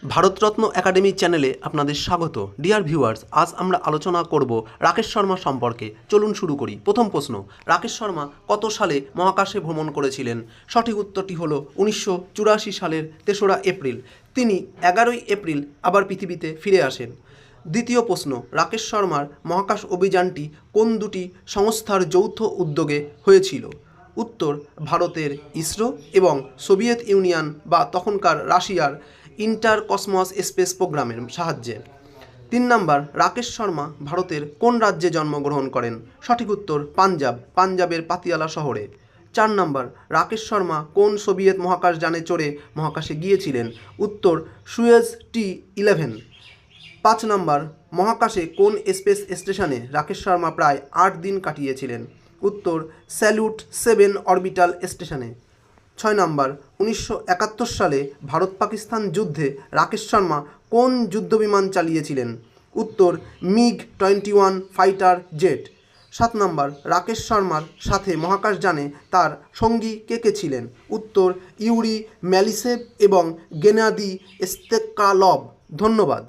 Bharat Ratna academy চ্যানেলে আপনাদের স্বাগত। ডিয়ার ভিউয়ার্স, আজ আমরা আলোচনা করব রাকেশ শর্মা সম্পর্কে। চলুন শুরু করি। প্রথম প্রশ্ন, রাকেশ শর্মা কত সালে মহাকাশে ভ্রমণ করেছিলেন? সঠিক উত্তরটি হলো 1984 সালের 3রা এপ্রিল। তিনি 11ই এপ্রিল আবার পৃথিবীতে ফিরে আসেন। দ্বিতীয় প্রশ্ন, রাকেশ শর্মার মহাকাশ অভিযানটি কোন দুটি সংস্থার যৌথ উদ্যোগে হয়েছিল? উত্তর, ভারতের ইসরো এবং সোভিয়েত ইউনিয়ন বা তখনকার রাশিয়ার ইন্টার কসমস স্পেস প্রোগ্রামের সাহায্যে। 3 নাম্বার, রাকেশ শর্মা ভারতের কোন রাজ্যে জন্মগ্রহণ করেন? সঠিক উত্তর, পাঞ্জাবের পাতিয়ালা শহরে। 4 নাম্বার, রাকেশ শর্মা কোন সোভিয়েত মহাকাশযানে চড়ে মহাকাশে গিয়েছিলেন? উত্তর, সুয়েজ T-11। 5 নাম্বার, মহাকাশে কোন স্পেস স্টেশনে রাকেশ শর্মা প্রায় 8 দিন কাটিয়েছিলেন? উত্তর, স্যালুট 7 অরবিটাল স্টেশনে। 6 নাম্বার, 1971 সালে ভারত পাকিস্তান যুদ্ধে রাকেশ শর্মা কোন যুদ্ধবিমান চালিয়েছিলেন? উত্তর, MiG-21 fighter jet. 7 number, Rakesh শর্মার সাথে মহাকাশযানে তার সঙ্গী কে কে ছিলেন? উত্তর, ইউরি ম্যালিসেভ এবং গেনাদি স্তেকালভ। ধন্যবাদ।